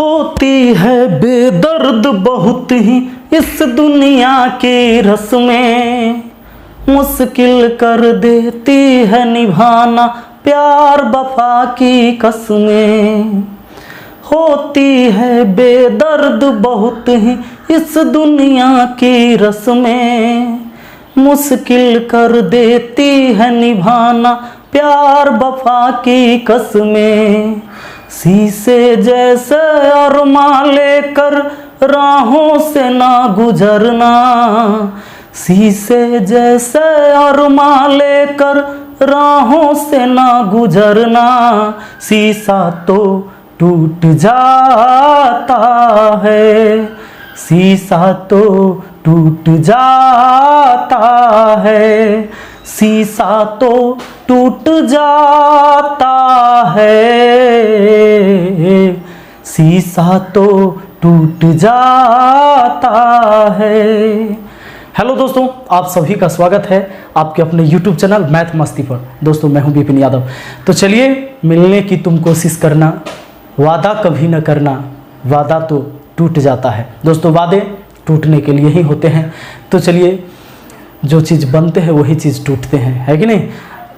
होती है बेदर्द बहुत ही इस दुनिया की रस्में, मुश्किल कर देती है निभाना प्यार वफा की कसमें। होती है बेदर्द बहुत ही इस दुनिया की रस्में, मुश्किल कर देती है निभाना प्यार वफा की कसमें। शीशे जैसे अरमा लेकर राहों से ना गुजरना, शीशे जैसे अरमा लेकर राहों से ना गुजरना। शीशा तो टूट जाता है, शीशा तो टूट जाता है, शीशा तो टूट जाता है, शीशा तो टूट जाता है। हेलो दोस्तों, आप सभी का स्वागत है आपके अपने YouTube चैनल मैथ मस्ती पर। दोस्तों मैं हूं विपिन यादव। तो चलिए, मिलने की तुम कोशिश करना, वादा कभी न करना, वादा तो टूट जाता है। दोस्तों वादे टूटने के लिए ही होते हैं। तो चलिए, जो चीज़ बनते हैं वही चीज़ टूटते हैं, है कि नहीं।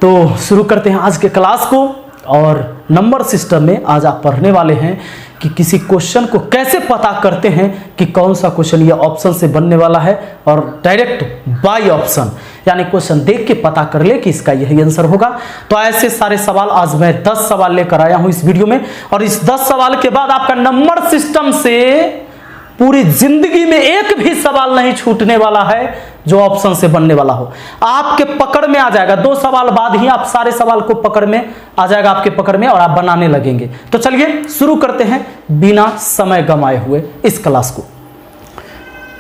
तो शुरू करते हैं आज के क्लास को। और नंबर सिस्टम में आज आप पढ़ने वाले हैं कि किसी क्वेश्चन को कैसे पता करते हैं कि कौन सा क्वेश्चन ये ऑप्शन से बनने वाला है, और डायरेक्ट बाय ऑप्शन यानी क्वेश्चन देख के पता कर ले कि इसका यही आंसर होगा। तो ऐसे सारे सवाल आज मैं 10 सवाल लेकर आया हूं इस वीडियो में, और इस 10 सवाल के बाद आपका नंबर सिस्टम से पूरी जिंदगी में एक भी सवाल नहीं छूटने वाला है जो ऑप्शन से बनने वाला हो। आपके पकड़ में आ जाएगा, 2 सवाल बाद ही आप सारे सवाल को पकड़ में आ जाएगा, आपके पकड़ में, और आप बनाने लगेंगे। तो चलिए शुरू करते हैं बिना समय गंवाए हुए इस क्लास को।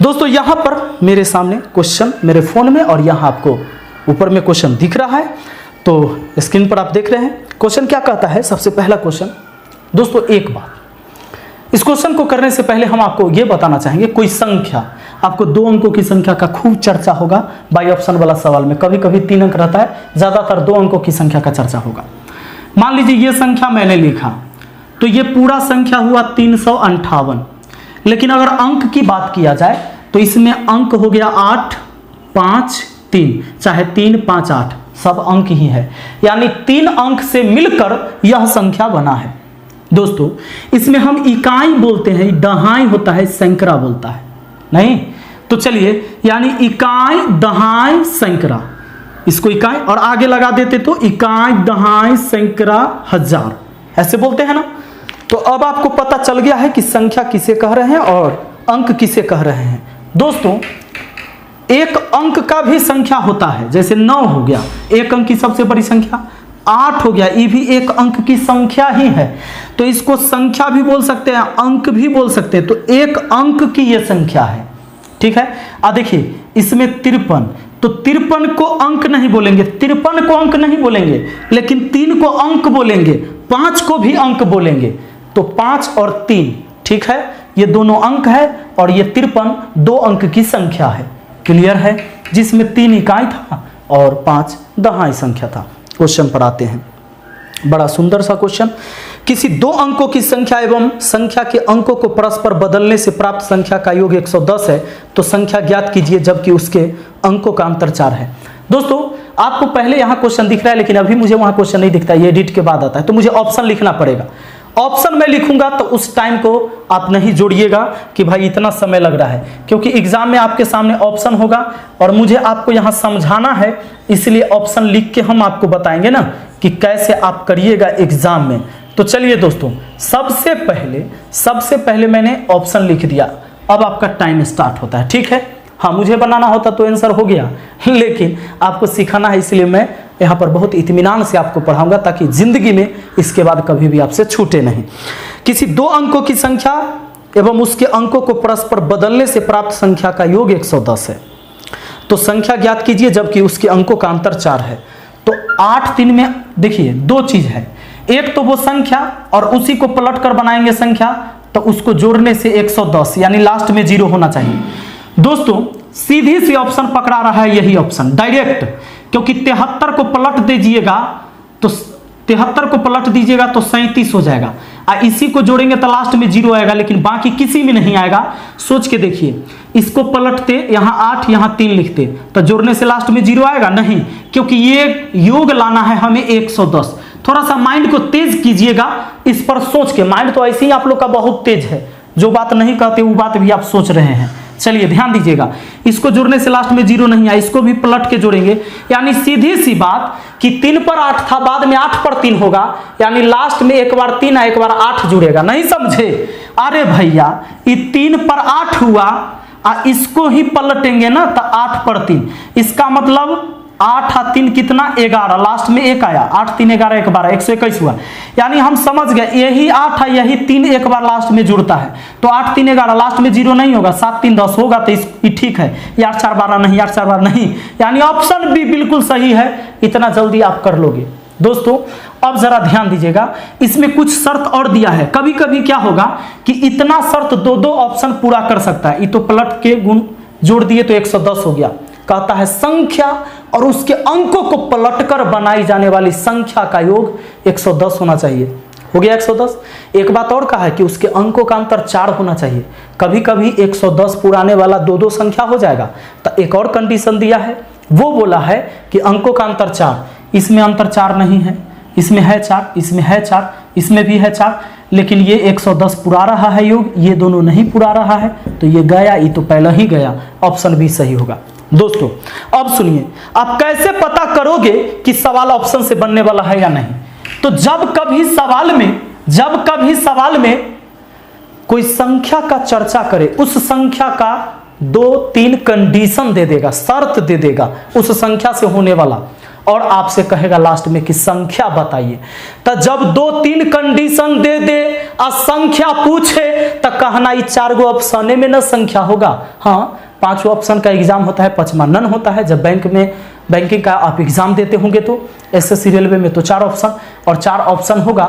दोस्तों यहां पर मेरे सामने क्वेश्चन मेरे फोन में, और यहां आपको ऊपर में क्वेश्चन दिख रहा है। तो स्क्रीन पर आप देख रहे हैं क्वेश्चन क्या कहता है। सबसे पहला क्वेश्चन, दोस्तों एक बात, इस क्वेश्चन को करने से पहले हम आपको यह बताना चाहेंगे, कोई संख्या, आपको 2 अंकों की संख्या का खूब चर्चा होगा बाय ऑप्शन वाला सवाल में। कभी कभी 3 अंक रहता है, ज्यादातर 2 अंकों की संख्या का चर्चा होगा। मान लीजिए ये संख्या मैंने लिखा, तो ये पूरा संख्या हुआ 358। लेकिन अगर अंक की बात किया जाए तो इसमें अंक हो गया 8, 5, 3, चाहे 3, 5, 8 सब अंक ही है, यानी 3 अंक से मिलकर यह संख्या बना है। दोस्तों इसमें हम इकाई बोलते हैं, दहाई होता है, सैकड़ा बोलता है नहीं। तो चलिए, यानी इकाई, दहाई, सैकड़ा, इसको इकाई और आगे लगा देते तो इकाई, दहाई, सैकड़ा, हजार, ऐसे बोलते हैं ना। तो अब आपको पता चल गया है कि संख्या किसे कह रहे हैं और अंक किसे कह रहे हैं। दोस्तों एक अंक का भी संख्या होता है, जैसे 9 हो गया, एक अंक की सबसे बड़ी संख्या। 8 हो गया, ये भी एक अंक की संख्या ही है। तो इसको संख्या भी बोल सकते हैं, अंक भी बोल सकते हैं। तो एक अंक की यह संख्या है, ठीक है। देखिए इसमें 53, तो 53 को अंक नहीं बोलेंगे, 53 को अंक नहीं बोलेंगे, लेकिन 3 को अंक बोलेंगे, 5 को भी अंक बोलेंगे। तो 5 और 3, ठीक है, ये दोनों अंक है, और ये 53 2 अंक की संख्या है। क्लियर है, जिसमें 3 इकाई था और 5 दहाई संख्या था। क्वेश्चन पर आते हैं, बड़ा सुंदर सा क्वेश्चन। किसी 2 अंकों की संख्या एवं संख्या के अंकों को परस्पर बदलने से प्राप्त संख्या का योग 110 है, तो संख्या ज्ञात कीजिए जबकि उसके अंकों का अंतर 4 है। दोस्तों आपको पहले यहां क्वेश्चन दिख रहा है, लेकिन अभी मुझे वहां क्वेश्चन नहीं दिखता, ये एडिट के बाद आता है, तो मुझे ऑप्शन लिखना पड़ेगा। ऑप्शन में लिखूंगा तो उस टाइम को आप नहीं जोड़िएगा कि भाई इतना समय लग रहा है, क्योंकि एग्जाम में आपके सामने ऑप्शन होगा और मुझे आपको यहां समझाना है, इसलिए ऑप्शन लिख के हम आपको बताएंगे ना कि कैसे आप करिएगा एग्जाम में। तो चलिए दोस्तों, सबसे पहले मैंने ऑप्शन लिख दिया। अब आपका टाइम स्टार्ट होता है, ठीक है। हाँ, मुझे बनाना होता तो आंसर हो गया, लेकिन आपको सिखाना है, इसलिए मैं यहाँ पर बहुत इत्मीनान से आपको पढ़ाऊंगा, ताकि जिंदगी में इसके बाद कभी भी आपसे छूटे नहीं। किसी 2 अंकों की संख्या एवं उसके अंकों को परस्पर बदलने से प्राप्त संख्या का योग 110 है, तो संख्या ज्ञात कीजिए जबकि उसके अंकों का अंतर 4 है। तो 8 3 में देखिए 2 चीज है, एक तो वो संख्या और उसी को पलट कर बनाएंगे संख्या, तो उसको जोड़ने से 110, यानी लास्ट में 0 होना चाहिए। दोस्तों सीधी सी ऑप्शन पकड़ा रहा है, यही ऑप्शन डायरेक्ट, क्योंकि 73 को पलट दीजिएगा तो 73 को पलट दीजिएगा तो 37 हो जाएगा। इसी को जोड़ेंगे तो लास्ट में 0 आएगा, लेकिन बाकी किसी में नहीं आएगा। सोच के देखिए, इसको पलटते, यहाँ 8 यहाँ 3 लिखते तो जोड़ने से लास्ट में 0 आएगा नहीं, क्योंकि ये योग लाना है हमें 110। थोड़ा सा माइंड को तेज कीजिएगा इस पर सोच के। माइंड तो ऐसे ही आप लोग का बहुत तेज है, जो बात नहीं कहते वो बात भी आप सोच रहे हैं। चलिए ध्यान दीजिएगा, इसको जोड़ने से लास्ट में 0 नहीं आया, इसको भी पलट के जोड़ेंगे, यानी सीधी सी बात कि 3 पर 8 था, बाद में 8 पर 3 होगा, यानी लास्ट में एक बार 3 एक बार 8 जुड़ेगा। नहीं समझे? अरे भैया, ये 3 पर 8 हुआ, इसको ही पलटेंगे ना तो 8 पर 3, इसका मतलब 8 और 3 कितना 11, लास्ट में 1 आया, 8 3 11 1 12 121 हुआ। यानी हम समझ गए यही 8 है, यही 3 एक बार लास्ट में जुड़ता है, तो 8 3 11 लास्ट में 0 नहीं होगा, 7 3 10 होगा, तो ये ठीक है। 8 4 12 नहीं, 8 4 12 नहीं, यानी ऑप्शन भी बिल्कुल सही है। इतना जल्दी आप कर लोगे। दोस्तों अब जरा ध्यान दीजिएगा, इसमें कुछ शर्त और दिया है। कभी कभी क्या होगा कि इतना शर्त 2 ऑप्शन पूरा कर सकता है। ये तो पलट के गुण जोड़ दिए तो 110 हो गया। कहता है संख्या और उसके अंकों को पलटकर बनाई जाने वाली संख्या का योग 110 होना चाहिए। हो गया 110। एक बात और कहा है कि उसके अंकों का अंतर 4 होना चाहिए। कभी कभी 110 पुराने वाला 2 संख्या हो जाएगा, तो एक और कंडीशन दिया है, वो बोला है कि अंकों का अंतर 4। इसमें अंतर 4 नहीं है, इसमें है 4, इसमें है 4, इसमें भी है 4, लेकिन ये 110 पुरा रहा है योग, ये दोनों नहीं पुरा रहा है, तो ये गया, ये तो पहले ही गया। ऑप्शन भी सही होगा। दोस्तों अब सुनिए, आप कैसे पता करोगे कि सवाल ऑप्शन से बनने वाला है या नहीं? तो जब कभी सवाल में कोई संख्या का चर्चा करे, उस संख्या का 2-3 कंडीशन दे देगा, शर्त दे देगा उस संख्या से होने वाला, और आपसे कहेगा लास्ट में कि संख्या बताइए। तो जब 2-3 कंडीशन दे दे और संख्या पूछे तो कहना ये 4 गो ऑप्शन में न संख्या होगा। हाँ, 5 ऑप्शन का एग्जाम होता है, 5वां नन होता है। जब बैंकिंग का आप एग्जाम देते होंगे तो एसएससी रेलवे में तो 4 ऑप्शन, और 4 ऑप्शन होगा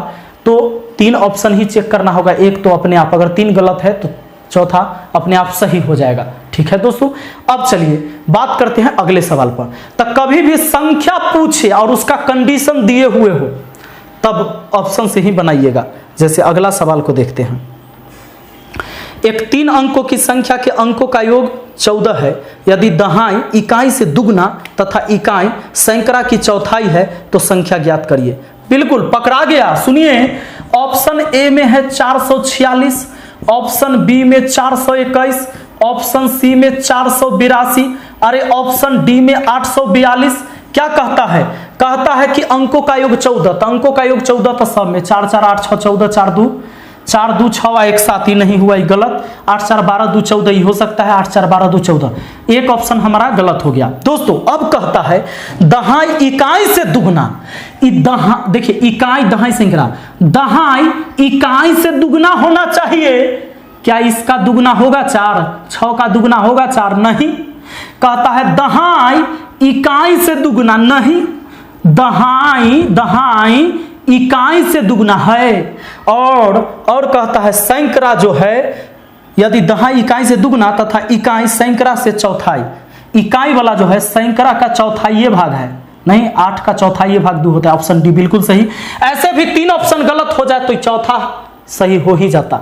तो 3 ऑप्शन ही चेक करना होगा। एक तो अपने आप, अगर 3 गलत है तो चौथा अपने आप सही हो जाएगा। ठीक है दोस्तों, अब चलिए बात करते हैं अगले सवाल पर। तो कभी भी संख्या पूछे और उसका कंडीशन दिए हुए हो तब ऑप्शन से ही बनाइएगा। जैसे अगला सवाल को देखते हैं। एक 3 अंकों की संख्या के अंकों का योग 14 है। यदि दहाई इकाई से दुगना तथा इकाई सैकड़ा की चौथाई है तो संख्या ज्ञात करिए। बिल्कुल पकड़ा गया। सुनिए, ऑप्शन ए में है 446, ऑप्शन बी में 421, ऑप्शन सी में 482, अरे ऑप्शन डी में 842। क्या कहता है? कहता है कि अंकों का योग 14। तो अंकों का योग 14 तो सब में 4 4 8 6 14, 4 2 6 एक साथ ही नहीं हुआ, ये गलत। 8 4 12 2 14 ही हो सकता है, 8 4 12 2 14, एक ऑप्शन हमारा गलत हो गया। दोस्तों अब कहता है दहाई इकाई से दुगना। देखिए इकाई दहाई सैकड़ा, दहाई इकाई से दुगना होना चाहिए। क्या इसका दुगना होगा 4? 6 का दुगना होगा 4? नहीं। कहता है दहाई इकाई से दुगना, नहीं, दहाई इकाई से दुगना है। और कहता है सैकड़ा जो है, यदि दहाई इकाई से दुगना तथा इकाई सैकड़ा से चौथाई, इकाई वाला जो है सैकड़ा का चौथाई भाग है, नहीं 8 का चौथाई भाग 2 होता है। ऑप्शन डी बिल्कुल सही। ऐसे भी 3 ऑप्शन गलत हो जाए तो चौथा सही हो ही जाता।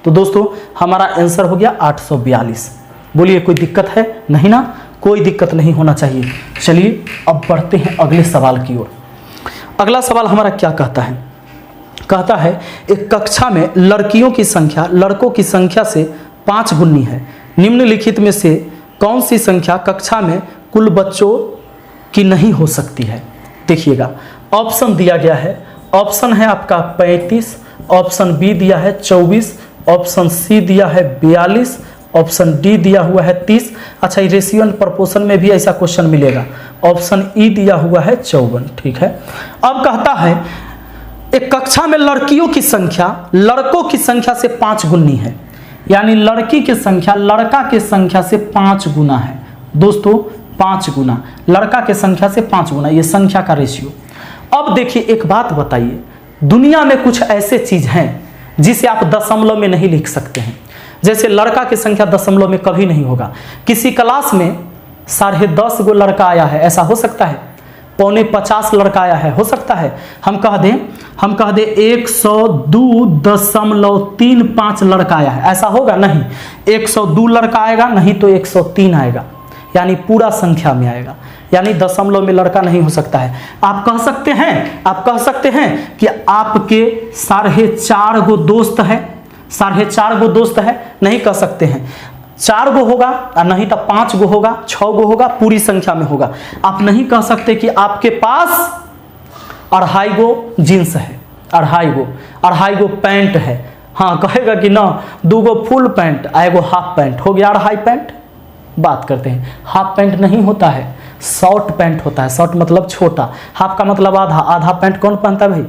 तो दोस्तों हमारा आंसर हो गया 842। बोलिए कोई दिक्कत है? नहीं ना, कोई दिक्कत नहीं होना चाहिए। चलिए अब बढ़ते हैं अगले सवाल की ओर। अगला सवाल हमारा क्या कहता है? कहता है एक कक्षा में लड़कियों की संख्या लड़कों की संख्या से 5 गुनी है। निम्नलिखित में से कौन सी संख्या कक्षा में कुल बच्चों की नहीं हो सकती है? देखिएगा ऑप्शन दिया गया है। ऑप्शन है आपका 35, ऑप्शन बी दिया है 24, ऑप्शन सी दिया है 42, ऑप्शन डी दिया हुआ है 30। अच्छा, ये रेशियो एंड प्रोपोर्शन में भी ऐसा क्वेश्चन मिलेगा। ऑप्शन ई दिया हुआ है 54। ठीक है, अब कहता है एक कक्षा में लड़कियों की संख्या लड़कों की संख्या से 5 गुनी है, यानी लड़की की संख्या लड़का की संख्या से 5 गुना है। दोस्तों 5 गुना, लड़का की संख्या से 5 गुना, ये संख्या का रेशियो। अब देखिए एक बात बताइए, दुनिया में कुछ ऐसे चीज हैं जिसे आप दशमलव में नहीं लिख सकते हैं। जैसे लड़का की संख्या दशमलव में कभी नहीं होगा। किसी क्लास में 10.5 गो लड़का आया है, ऐसा हो सकता है? 50 लड़का आया है, हो सकता है हम कह दें 102.35 लड़का आया है, ऐसा होगा नहीं। 102 लड़का आएगा, नहीं तो 103 आएगा, यानी पूरा संख्या में आएगा, यानी दशमलव में लड़का नहीं हो सकता है। आप कह सकते हैं कि आपके 4.5 गो दोस्त है, 4.5 गो दोस्त है, नहीं कह सकते हैं। 4 गो होगा और नहीं तो 5 गो होगा, 6 गो होगा, पूरी संख्या में होगा। आप नहीं कह सकते कि आपके पास 2.5 गो जींस है, 2.5 गो पैंट है। हाँ कहेगा कि ना 2 go full pant, 1 go half pant, हो गया 2.5 पैंट। बात करते हैं, हाफ पैंट नहीं होता है, शॉर्ट पैंट होता है। शॉर्ट मतलब छोटा, हाफ का मतलब आधा। आधा पैंट कौन पहनता है भाई?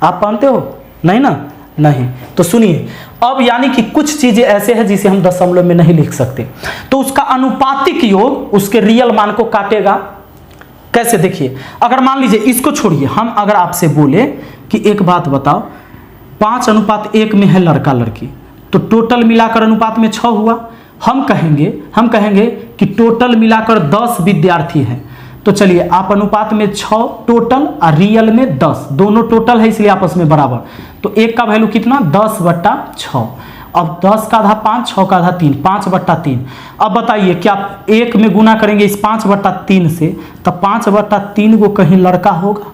आप पहनते हो? नहीं ना, नहीं। तो सुनिए, अब यानी कि कुछ चीजें ऐसे हैं जिसे हम दशमलव में नहीं लिख सकते, तो उसका अनुपातिक योग उसके रियल मान को काटेगा। कैसे? देखिए, अगर मान लीजिए इसको छोड़िए, हम अगर आपसे बोले कि एक बात बताओ, 5:1 में है लड़का लड़की, तो टोटल मिलाकर अनुपात में 6 हुआ। हम कहेंगे कि टोटल मिलाकर 10 विद्यार्थी हैं। तो चलिए, आप अनुपात में 6 टोटल और रियल में 10, दोनों टोटल है इसलिए आपस में बराबर। तो 1 का वैल्यू कितना? 10/6। अब 10 का आधा 5, 6 का आधा 3, 5/3। अब बताइए, क्या 1 में गुना करेंगे इस 5/3 से, तो 5/3 को कहीं लड़का होगा?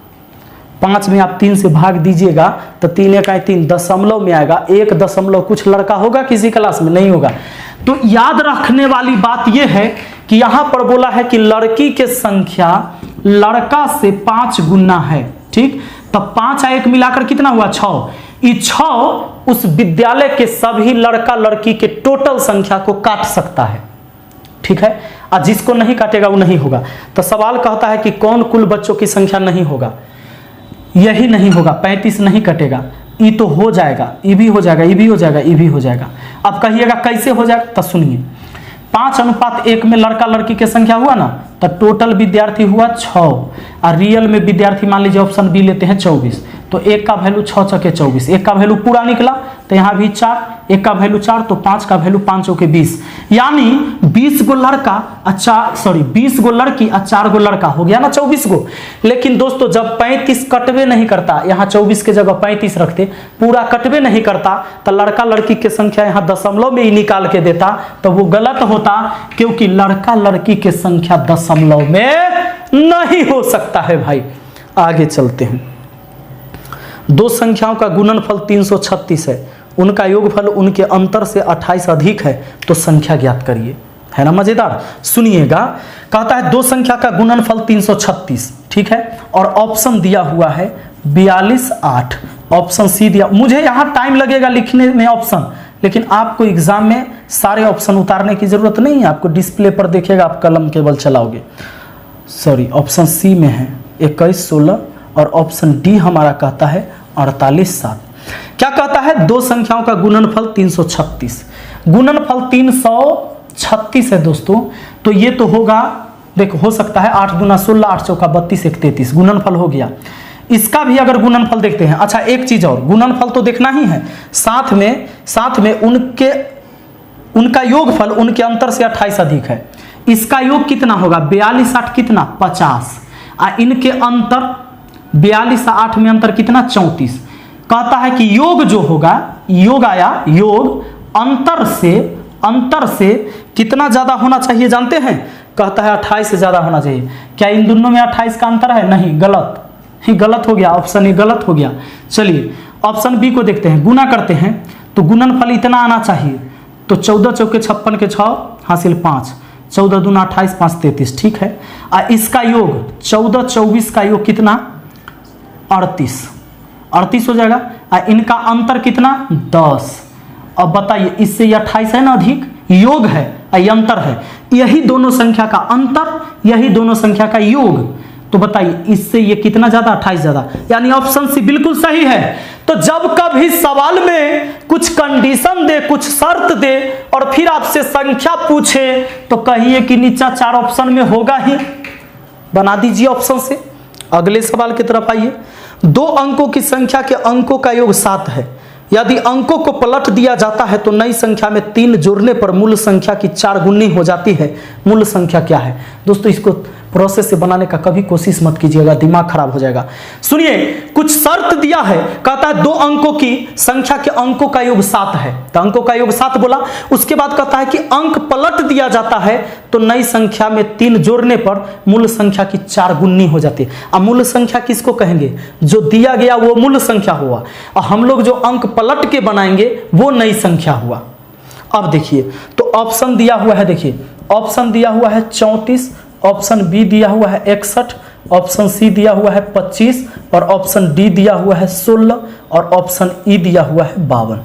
5 में आप 3 से भाग दीजिएगा तो 3 × 3 दशमलव में आएगा। 1 दशमलव कुछ लड़का होगा किसी क्लास में? नहीं होगा। तो याद रखने वाली बात यह है कि यहां पर बोला है कि लड़की के संख्या लड़का से 5 गुना है, ठीक। तब 5 और 1 मिलाकर कितना हुआ? 6। ये 6 उस विद्यालय के सभी लड़का लड़की के टोटल संख्या को काट सकता है, ठीक है। और जिसको नहीं काटेगा वो नहीं होगा। तो सवाल कहता है कि कौन कुल बच्चों की संख्या नहीं होगा? यही नहीं होगा, 35 नहीं कटेगा। ई तो हो जाएगा, ई भी हो जाएगा, ई भी हो जाएगा, ई भी हो जाएगा। अब कहिएगा कैसे हो जाएगा? तो सुनिए, 5:1 में लड़का लड़की की संख्या हुआ ना, तो टोटल विद्यार्थी हुआ 6 और रियल में विद्यार्थी मान लीजिए ऑप्शन बी लेते हैं 24। तो 1 का वैल्यू 6 × 24, 1 का वैल्यू पूरा निकला, तो यहाँ भी 4, 1 का वैल्यू 4, तो 5 का वैल्यू 5 × 20, यानी 20 गो लड़का 20 गो लड़की और 4 गो लड़का, हो गया ना 24 गो। लेकिन दोस्तों जब 35 कटवे नहीं करता, यहाँ 24 के जगह 35 रखते, पूरा कटवे नहीं करता, तो लड़का लड़की की संख्या यहाँ दशमलव में ही निकाल के देता, तो वो गलत होता, क्योंकि लड़का लड़की की संख्या दशमलव में नहीं हो सकता है भाई। आगे चलते हैं। दो संख्याओं का गुणनफल 336 है, उनका योगफल उनके अंतर से 28 अधिक है, तो संख्या ज्ञात करिए। है ना मजेदार? सुनिएगा, कहता है दो संख्या का गुणनफल 336, ठीक है, और ऑप्शन दिया हुआ है 42, 8। ऑप्शन सी दिया। मुझे यहां टाइम लगेगा लिखने में ऑप्शन, लेकिन आपको एग्जाम में सारे ऑप्शन उतारने की जरूरत नहीं है, आपको डिस्प्ले पर देखेगा, आप कलम केवल चलाओगे। सॉरी, ऑप्शन सी में है 21, 16 और ऑप्शन डी हमारा कहता है 48, 7। क्या कहता है? दो संख्याओं का गुणनफल 336, गुणनफल 336 है दोस्तों। तो ये तो होगा, देखो हो सकता है 8 × 16, 8 × 32, 1 33 गुणनफल हो गया। इसका भी अगर गुणनफल देखते हैं, अच्छा एक चीज और, गुणनफल तो देखना ही है, साथ में उनका योगफल उनके अंतर से 28 अधिक है। इसका योग कितना होगा? 42, 8 कितना? 50। और इनके अंतर 42 और 8 में अंतर कितना? 34। कहता है कि योग जो होगा, योग आया, योग अंतर से कितना ज्यादा होना चाहिए जानते हैं? कहता है 28 से ज्यादा होना चाहिए। क्या इन दोनों में 28 का अंतर है? नहीं, गलत ही, गलत हो गया, ऑप्शन ए गलत हो गया। चलिए ऑप्शन बी को देखते हैं, गुना करते हैं तो गुणनफल इतना आना चाहिए। तो 14 × 4 = 56 के 6 हासिल 5, 14 × 2 = 28, 5 × 33, ठीक है। और इसका योग 14, 24 का योग कितना? 38 हो जाएगा। और इनका अंतर कितना? 10। अब बताइए, इससे ये 28 है ना अधिक, योग है और ये अंतर है, यही दोनों संख्या का अंतर, यही दोनों संख्या का योग। तो बताइए इससे ये कितना ज्यादा? 28 ज्यादा, यानी ऑप्शन सी बिल्कुल सही है। तो जब कभी सवाल में कुछ कंडीशन दे, कुछ शर्त दे और फिर आपसे संख्या पूछे, तो कहिए कि नीचा 4 ऑप्शन में होगा ही, बना दीजिए ऑप्शन से। अगले सवाल की तरफ आइए। 2 अंकों की संख्या के अंकों का योग 7 है। यदि अंकों को पलट दिया जाता है तो नई संख्या में 3 जोड़ने पर मूल संख्या की 4 गुनी हो जाती है। मूल संख्या क्या है? दोस्तों इसको प्रोसेस से बनाने का कभी कोशिश मत कीजिएगा, दिमाग खराब हो जाएगा। सुनिए, कुछ शर्त दिया है, कहता है 2 अंकों की संख्या के अंकों का योग 7 है, तो अंकों का योग 7 बोला। उसके बाद कहता है कि अंक पलट दिया जाता है तो नई संख्या में 3 जोड़ने पर मूल संख्या की 4 गुनी हो जाती है। अब मूल संख्या किसको कहेंगे? जो दिया गया वो मूल संख्या हुआ, और हम लोग जो अंक पलट के बनाएंगे वो नई संख्या हुआ। अब देखिए, तो ऑप्शन दिया हुआ है, देखिए ऑप्शन दिया हुआ है 34, ऑप्शन बी दिया हुआ है 61, ऑप्शन सी दिया हुआ है 25 और ऑप्शन डी दिया हुआ है 16 और ऑप्शन ई दिया हुआ है 52।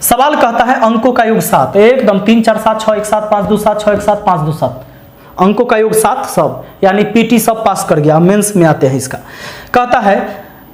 सवाल कहता है अंकों का योग 7, एकदम 3 4 7 6 1 7 5 2 7 6 1 7 5 2 7, अंकों का योग 7 सब, यानी पीटी सब पास कर गया। मेंस में आते हैं इसका।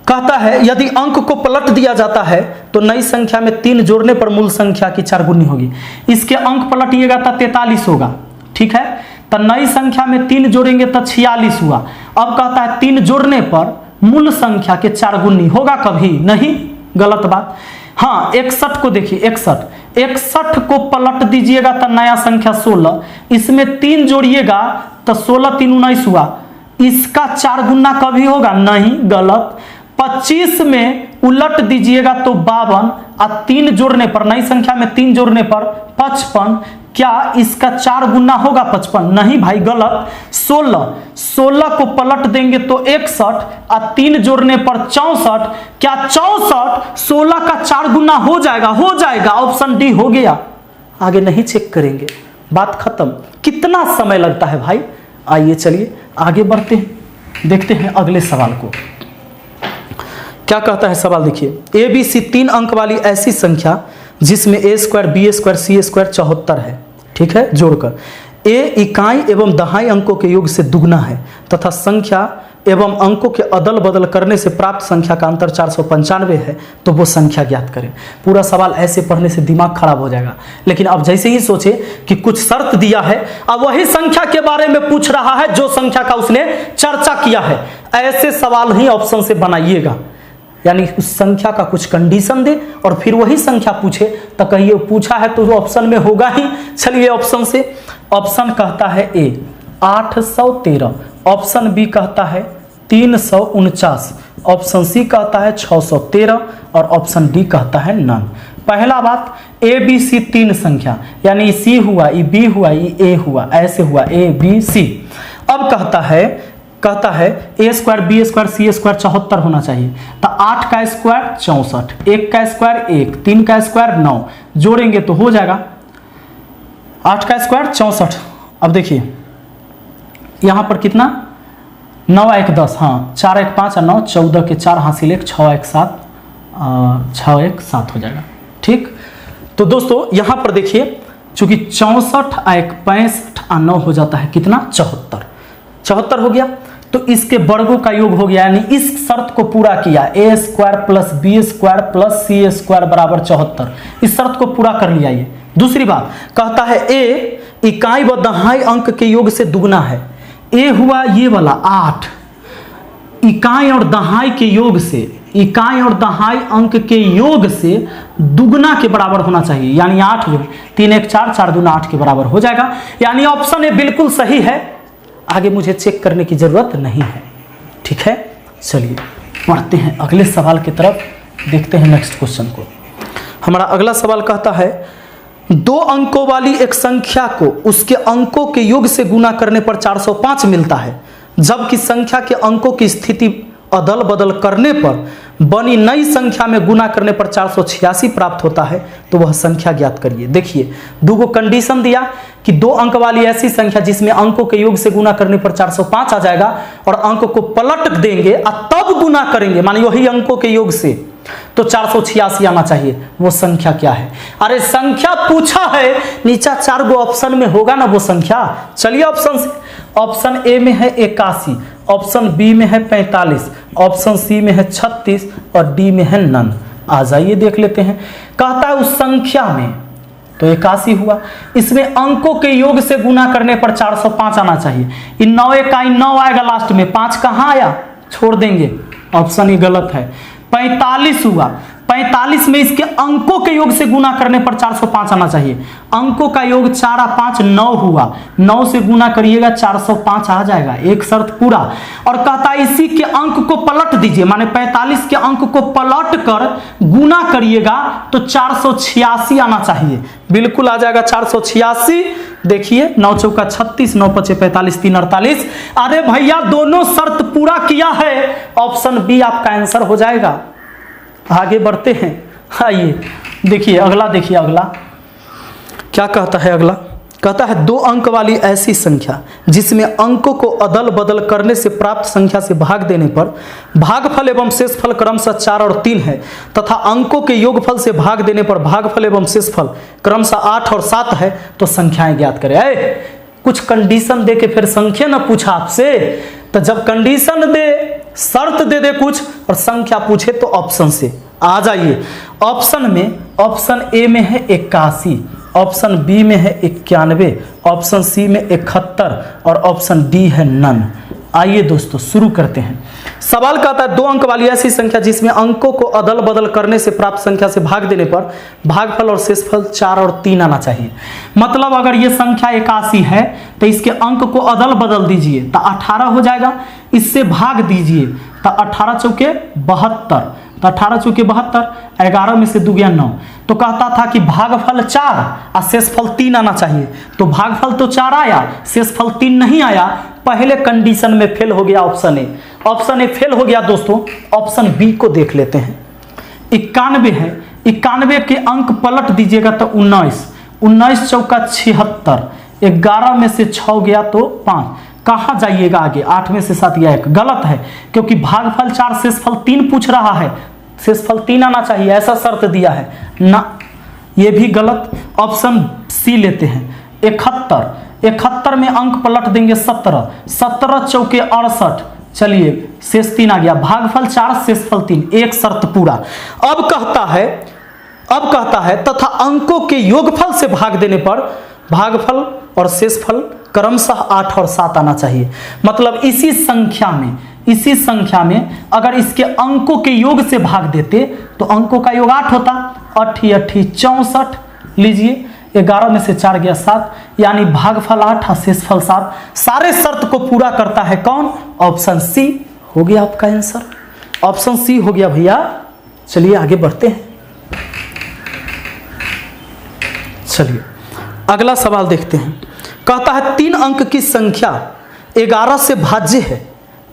कहता है यदि अंक को पलट दिया जाता है तो नई संख्या में 3 जोड़ने पर मूल संख्या की 4 गुनी होगी। इसके अंक पलटिएगा तो 43 होगा, ठीक है। तो नई संख्या में 3 जोड़ेंगे तो 46 हुआ। अब कहता है 3 जोड़ने पर मूल संख्या के 4 गुनी होगा कभी नहीं, गलत बात। हाँ, 61 को देखिए, 61 को पलट दीजिएगा तो नया संख्या 16, इसमें 3 जोड़िएगा तो 16 3 19 हुआ। इसका 4 गुना कभी होगा नहीं, गलत। 25 में उलट दीजिएगा तो 52 और 3 जोड़ने पर, नई संख्या में 3 जोड़ने पर 55, क्या इसका 4 गुना होगा 55? नहीं भाई, गलत। 16 को पलट देंगे तो 61 और 3 जोड़ने पर 64, क्या 64 16 का 4 गुना हो जाएगा? हो जाएगा, ऑप्शन डी हो गया। आगे नहीं चेक करेंगे, बात खत्म। कितना समय लगता है भाई? आइए चलिए आगे बढ़ते हैं, देखते हैं अगले सवाल को। क्या कहता है सवाल, देखिए ए बी सी 3 अंक वाली ऐसी संख्या जिसमें a square B square C square 74 है, ठीक है, जोड़कर a इकाई एवं दहाई अंकों के योग से दुगना है तथा संख्या एवं अंकों के अदल बदल करने से प्राप्त संख्या का अंतर 495 है, तो वो संख्या ज्ञात करें। पूरा सवाल ऐसे पढ़ने से दिमाग खराब हो जाएगा, लेकिन अब जैसे ही सोचे कि कुछ शर्त दिया है, अब वही संख्या के बारे में पूछ रहा है जो संख्या का उसने चर्चा किया है, ऐसे सवाल ही ऑप्शन से बनाइएगा। यानी उस संख्या का कुछ कंडीशन दे और फिर वही संख्या पूछे, तो कहिए पूछा है तो ऑप्शन में होगा ही। चलिए ऑप्शन से, ऑप्शन कहता है ए 813, ऑप्शन बी कहता है 349, ऑप्शन सी कहता है 613 और ऑप्शन डी कहता है नन। पहला बात, ए बी सी 3 संख्या, यानी सी हुआ, ई बी हुआ, ई ए हुआ, ऐसे हुआ ए बी सी। अब कहता है ए square B square C square 74 होना चाहिए, तो 8 का स्क्वायर 64, 1 का स्क्वायर 1, 3 का स्क्वायर 9, जोड़ेंगे तो हो जाएगा 8 का स्क्वायर 64। अब देखिए यहां पर कितना, 9 1 10, हाँ 4 1 5 और 9 14 के 4 हासिल 1, 6 1 7, 6 1 7 हो जाएगा, ठीक। तो दोस्तों यहां पर देखिए, चूंकि 64 1 65 और 9 हो जाता है कितना, 74 हो गया, तो इसके वर्गों का योग हो गया, यानी इस शर्त को पूरा किया, A square plus B square plus C square बराबर 74, इस शर्त को पूरा कर लिया। ये दूसरी बात कहता है ए इकाई व दहाई अंक के योग से दुगना है। ए हुआ ये वाला 8, इकाई और दहाई के योग से, इकाई और दहाई अंक के योग से दुगना के बराबर होना चाहिए, यानी 8 जो 3 1 4 4 2 8 के बराबर हो जाएगा, यानी ऑप्शन ए बिल्कुल सही है। आगे मुझे चेक करने की जरूरत नहीं है, ठीक है। चलिए बढ़ते हैं अगले सवाल की तरफ, देखते हैं नेक्स्ट क्वेश्चन को। हमारा अगला सवाल कहता है 2 अंकों वाली एक संख्या को उसके अंकों के योग से गुना करने पर 405 मिलता है, जबकि संख्या के अंकों की स्थिति अदल बदल करने पर बनी नई संख्या में गुना करने पर 486 प्राप्त होता है, तो वह संख्या ज्ञात करिए। देखिए 2 कंडीशन दिया कि 2 अंक वाली ऐसी संख्या जिसमें अंकों के योग से गुना करने पर 405 आ जाएगा और अंक को पलट देंगे और तब गुना करेंगे, मानिए वही अंकों के योग से, तो 486 आना चाहिए। वो संख्या क्या है? अरे संख्या पूछा है, नीचा 4 गो ऑप्शन में होगा ना वो संख्या। चलिए ऑप्शन से, ऑप्शन ए में है 81, ऑप्शन बी में है 45, ऑप्शन सी में है 36 और डी में है नन। आ जाइए देख लेते हैं। कहता है उस संख्या में, तो 81 हुआ, इसमें अंकों के योग से गुना करने पर 405 आना चाहिए। इन 9 इकाई 9 आएगा लास्ट में, 5 कहाँ आया, छोड़ देंगे, ऑप्शन ही गलत है। 45 हुआ, 45 में इसके अंकों के योग से गुना करने पर 405 आना चाहिए। अंकों का योग 4 और 5 9 हुआ, 9 से गुना करिएगा 405 आ जाएगा, एक शर्त पूरा। और कहता है इसी के अंक को पलट दीजिए, माने 45 के अंक को पलट कर गुना करिएगा तो 486 आना चाहिए, बिल्कुल आ जाएगा 486। देखिए 9 चौका 36, 9 पचे 45, 3 48। अरे भैया दोनों शर्त पूरा किया है, ऑप्शन बी आपका आंसर हो जाएगा। आगे बढ़ते हैं, आइए देखिए अगला, देखिए अगला क्या कहता है। अगला कहता है 2 अंक वाली ऐसी संख्या जिसमें अंकों को अदल बदल करने से प्राप्त संख्या से भाग देने पर भागफल एवं शेषफल क्रमशः 4 और 3 है, तथा अंकों के योगफल से भाग देने पर भागफल एवं शेषफल क्रमशः 8 और 7 है, तो संख्याएं ज्ञात करें। कुछ कंडीशन दे के फिर संख्या ना पूछा आपसे, तो जब कंडीशन दे, शर्त दे दे कुछ और संख्या पूछे तो ऑप्शन से आ जाइए। ऑप्शन में, ऑप्शन ए में है 81, ऑप्शन बी में है 91, ऑप्शन सी में 71 और ऑप्शन डी है नन। आइए दोस्तों शुरू करते हैं। सवाल कहता है 2 अंक वाली ऐसी संख्या जिसमें अंकों को अदल बदल करने से प्राप्त संख्या से भाग देने पर भागफल और शेषफल 4 और 3 आना चाहिए। मतलब अगर ये संख्या 81 है तो इसके अंक को अदल बदल दीजिए तो 18 हो जाएगा, इससे भाग दीजिए तो 18 चौके 72, तो 18 चौके 72, 11 में से 2 गया 9। तो कहता था कि भागफल 4 और शेषफल 3 आना चाहिए, तो भागफल तो 4 आया, शेषफल 3 नहीं आया। पहले कंडीशन में फेल हो गया option A, option A fail हो गया दोस्तों। ऑप्शन बी को देख लेते हैं। 91 है, 91 के अंक पलट दीजिएगा तो 19, 19 चौका 76, 11 में से 6 गया तो 5। कहाँ जाइएगा आगे, 8 में से 7 या 1, गलत है क्योंकि भागफल 4 शेषफल 3 पूछ रहा है, शेषफल 3 आना चाहिए, ऐसा शर्त दिया है ना, ये भी गलत। ऑप्शन सी लेते हैं। 71, 71 में अंक पलट देंगे 17, 17 चौके 68, चलिए शेष 3 आ गया, भागफल 4 शेषफल 3, एक शर्त पूरा। अब कहता है तथा अंकों के योगफल से भाग देने पर भागफल और शेषफल क्रमशः 8 और 7 आना चाहिए। मतलब इसी संख्या में अगर इसके अंकों के योग से भाग देते तो अंकों का योग 8 होता, 8 8 64, लीजिए 11 में से 4 गया 7, यानी भागफल 8 और शेषफल 7। सारे शर्त को पूरा करता है कौन, ऑप्शन सी हो गया आपका आंसर, ऑप्शन सी हो गया भैया। चलिए आगे बढ़ते हैं। चलिए अगला सवाल देखते हैं। कहता है 3 अंक की संख्या 11 से भाज्य है,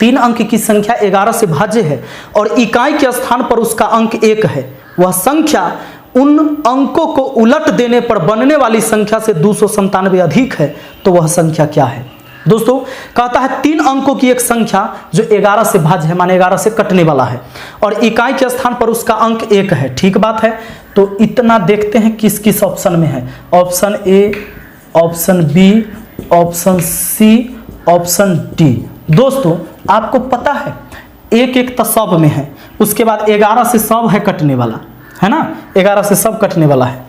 3 अंक की संख्या 11 से भाज्य है और इकाई के स्थान पर उसका अंक 1 है। वह संख्या उन अंकों को उलट देने पर बनने वाली संख्या से 297 अधिक है, तो वह संख्या क्या है। दोस्तों कहता है 3 अंकों की एक संख्या जो 11 से भाज्य है, माने 11 से कटने वाला है, और इकाई के स्थान पर उसका अंक 1 है। ठीक बात है, तो इतना देखते हैं किस किस ऑप्शन में है। Option A, option B, option C, option D. दोस्तों आपको पता है एक एक तो सब में है, उसके बाद 11 से सब है कटने वाला, है ना, 11 से सब कटने वाला है।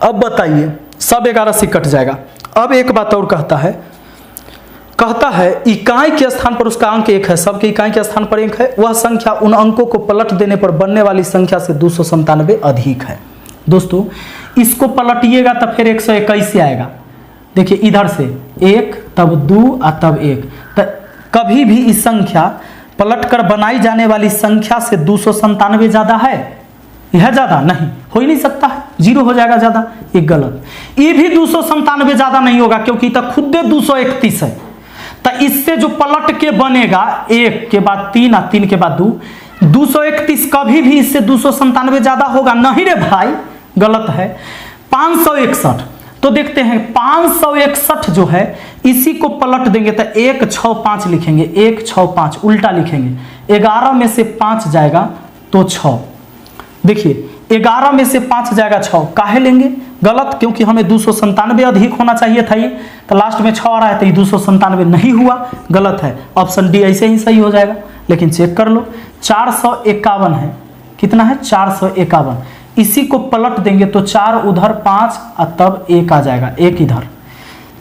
अब बताइए सब 11 से कट जाएगा। अब एक बात और कहता है इकाई के स्थान पर उसका अंक 1 है, सबके इकाई के स्थान पर 1 है, वह संख्या उन अंकों को पलट देने पर बनने वाली संख्या से 297 अधिक है। दोस्तों इसको पलटिएगा तो फिर 121 से आएगा। देखिए इधर से 1 तब 2 और तब 1, तो कभी भी इस संख्या पलट कर बनाई जाने वाली संख्या से 297 ज्यादा है, यह ज्यादा नहीं हो ही नहीं सकता है, 0 हो जाएगा ज्यादा, ये गलत। ये भी 297 ज्यादा नहीं होगा क्योंकि तो खुद 231 है, तो इससे जो पलट के बनेगा 1 के बाद 3 और 3 के बाद 2, 231 कभी भी इससे 297 ज्यादा होगा नहीं रे भाई, गलत है। 561, तो देखते हैं 561 जो है इसी को पलट देंगे तो 165 लिखेंगे, 165 उल्टा लिखेंगे, 11 में से 5 जाएगा तो 6। देखिए 11 में से 5 जाएगा 6, काहे लेंगे, गलत, क्योंकि हमें 297 अधिक होना चाहिए था, ये तो लास्ट में 6 आ रहा है तो ये 297 नहीं हुआ, गलत है। ऑप्शन डी ऐसे ही सही हो जाएगा, लेकिन चेक कर लो 451 है, कितना है 451, इसी को पलट देंगे तो 4 उधर 5 और तब 1 आ जाएगा, 1 इधर,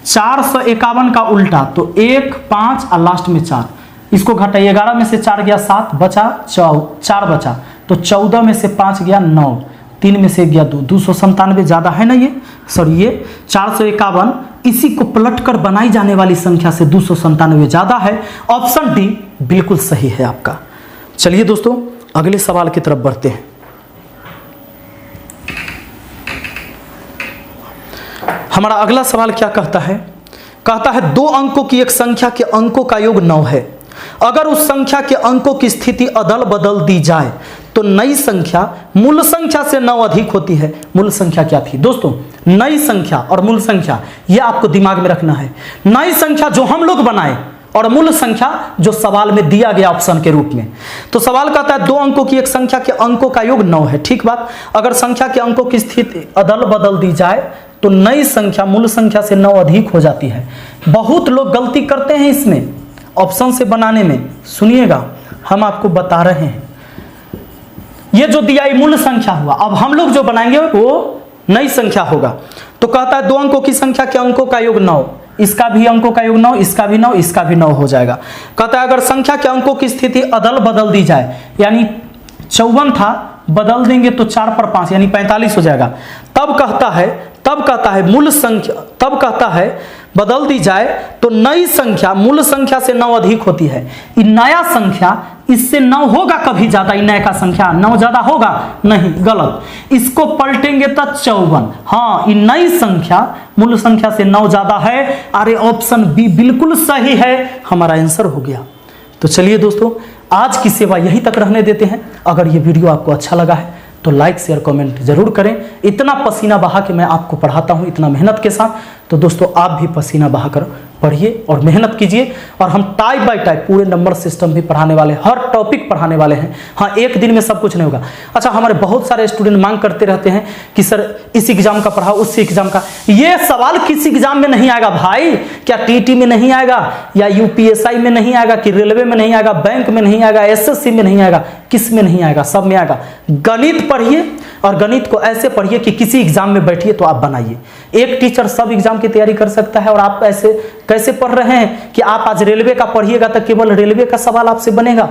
451 का उल्टा तो 1 5 और लास्ट में 4, इसको घटाइए, 11 में से 4 गया 7, बचा 4 बचा, तो तो 14 में से 5 गया 9, 3 में से गया 2, 297 ज़्यादा है ना ये, सॉरी ये 451, इसी को पलटकर बनाई जाने वाली संख्या से 297 ज़्यादा है। ऑप्शन डी बिल्कुल सही है आपका। चलिए दोस्तों अगले सवाल की तरफ बढ़ते हैं। हमारा अगला सवाल क्या कहता है? कहता है 2 अंकों की एक संख्या के अंकों का योग 9 है। अगर उस संख्या के अंकों की स्थिति अदल बदल दी जाए तो नई संख्या मूल संख्या से 9 अधिक होती है। मूल संख्या क्या थी दोस्तों? नई संख्या और मूल संख्या, यह आपको दिमाग में रखना है। नई संख्या जो हम लोग बनाए और मूल संख्या जो सवाल में दिया गया ऑप्शन के रूप में। तो सवाल कहता है 2 अंकों की एक संख्या के अंकों का योग 9 है, ठीक बात। अगर संख्या के अंकों की स्थिति अदल बदल दी जाए तो नई संख्या मूल संख्या से 9 अधिक हो जाती है। बहुत लोग गलती करते हैं इसमें ऑप्शन से बनाने में। सुनिएगा, हम आपको बता रहे हैं, ये जो दिया ये मूल संख्या हुआ, अब हम लोग जो बनाएंगे वो नई संख्या होगा। तो कहता है 2 अंकों की संख्या के अंकों का योग 9, इसका भी अंकों का योग 9, इसका भी 9, इसका भी 9 हो जाएगा। कहता है अगर संख्या के अंकों की स्थिति अदल बदल दी जाए, यानी 54 था, बदल देंगे तो 4 पर 5 यानी 45 हो जाएगा। तब कहता है मूल संख्या, तब कहता है बदल दी जाए तो नई संख्या मूल संख्या से 9 अधिक होती है। ये नया संख्या इससे 9 होगा कभी ज्यादा? ये नया का संख्या 9 ज्यादा होगा? नहीं, गलत। इसको पलटेंगे तो 54। हाँ, ये नई संख्या मूल संख्या से 9 ज्यादा है। अरे ऑप्शन बी बिल्कुल सही है, हमारा आंसर हो गया। तो चलिए दोस्तों आज की सेवा यहीं तक रहने देते हैं। अगर ये वीडियो आपको अच्छा लगा है तो लाइक शेयर कमेंट जरूर करें। इतना पसीना बहा के मैं आपको पढ़ाता हूं, इतना मेहनत के साथ, तो दोस्तों आप भी पसीना बहाकर पढ़िए और मेहनत कीजिए। और हम टाइप बाय टाइप पूरे नंबर सिस्टम भी पढ़ाने वाले, हर टॉपिक पढ़ाने वाले हैं। हाँ, एक दिन में सब कुछ नहीं होगा। अच्छा, हमारे बहुत सारे स्टूडेंट मांग करते रहते हैं कि सर इस एग्जाम का पढ़ाओ, उस एग्जाम का। ये सवाल किस एग्जाम में नहीं आएगा भाई? क्या टीटी में नहीं आएगा, या यूपीएसआई में नहीं आएगा, कि रेलवे में नहीं आएगा, बैंक में नहीं आएगा, एसएससी में नहीं आएगा? किस में नहीं आएगा? सब में आएगा। गणित पढ़िए और गणित को ऐसे पढ़िए कि किसी एग्जाम में बैठिए तो आप बनाइए। एक टीचर सब एग्जाम की तैयारी कर सकता है, और आप ऐसे कैसे पढ़ रहे हैं कि आप आज रेलवे का पढ़िएगा तो केवल रेलवे का सवाल आपसे बनेगा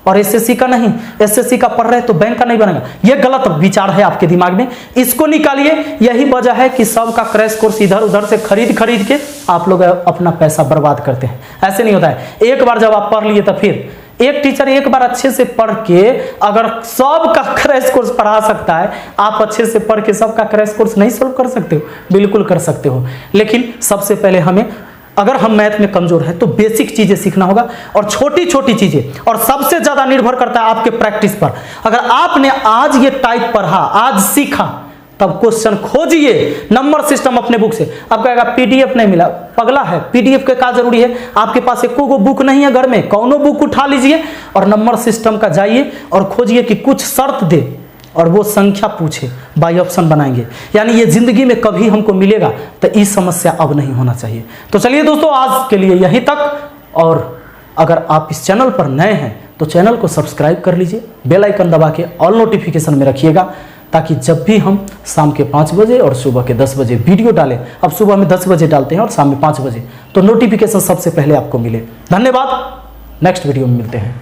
और एसएससी का नहीं। एसएससी का पढ़ रहे तो बैंक का नहीं बनेगा। यह गलत विचार है आपके दिमाग में, इसको निकालिए। यही वजह है कि सबका क्रैश कोर्स इधर उधर से खरीद के आप लोग अपना पैसा बर्बाद करते हैं। ऐसे नहीं होता है। एक बार जब आप पढ़ लिए तो फिर एक टीचर एक बार अच्छे से पढ़ के अगर सबका क्रैश कोर्स पढ़ा सकता है, आप अच्छे से पढ़ के सबका क्रैश कोर्स नहीं सॉल्व कर सकते हो? बिल्कुल कर सकते हो। लेकिन सबसे पहले हमें, अगर हम मैथ में कमजोर है तो बेसिक चीजें सीखना होगा, और छोटी छोटी चीजें, और सबसे ज्यादा निर्भर करता है आपके प्रैक्टिस पर। अगर आपने आज ये टाइप पढ़ा, आज सीखा, तब क्वेश्चन खोजिए नंबर सिस्टम अपने बुक से। अब कहेगा पीडीएफ नहीं मिला, पगला है, पीडीएफ के क्या जरूरी है? आपके पास एको गो बुक नहीं है घर में, कौनो बुक उठा लीजिए और नंबर सिस्टम का जाइए और खोजिए कि कुछ शर्त दे और वो संख्या पूछे, बाई ऑप्शन बनाएंगे। यानी ये जिंदगी में कभी हमको मिलेगा, तो इस समस्या अब नहीं होना चाहिए। तो चलिए दोस्तों आज के लिए यहीं तक, और अगर आप इस चैनल पर नए हैं तो चैनल को सब्सक्राइब कर लीजिए, बेल आइकन दबा के ऑल नोटिफिकेशन में रखिएगा, ताकि जब भी हम शाम के 5 बजे और सुबह के 10 बजे वीडियो डालें, अब सुबह में 10 बजे डालते हैं और शाम में 5 बजे, तो नोटिफिकेशन सबसे पहले आपको मिले। धन्यवाद, नेक्स्ट वीडियो में मिलते हैं।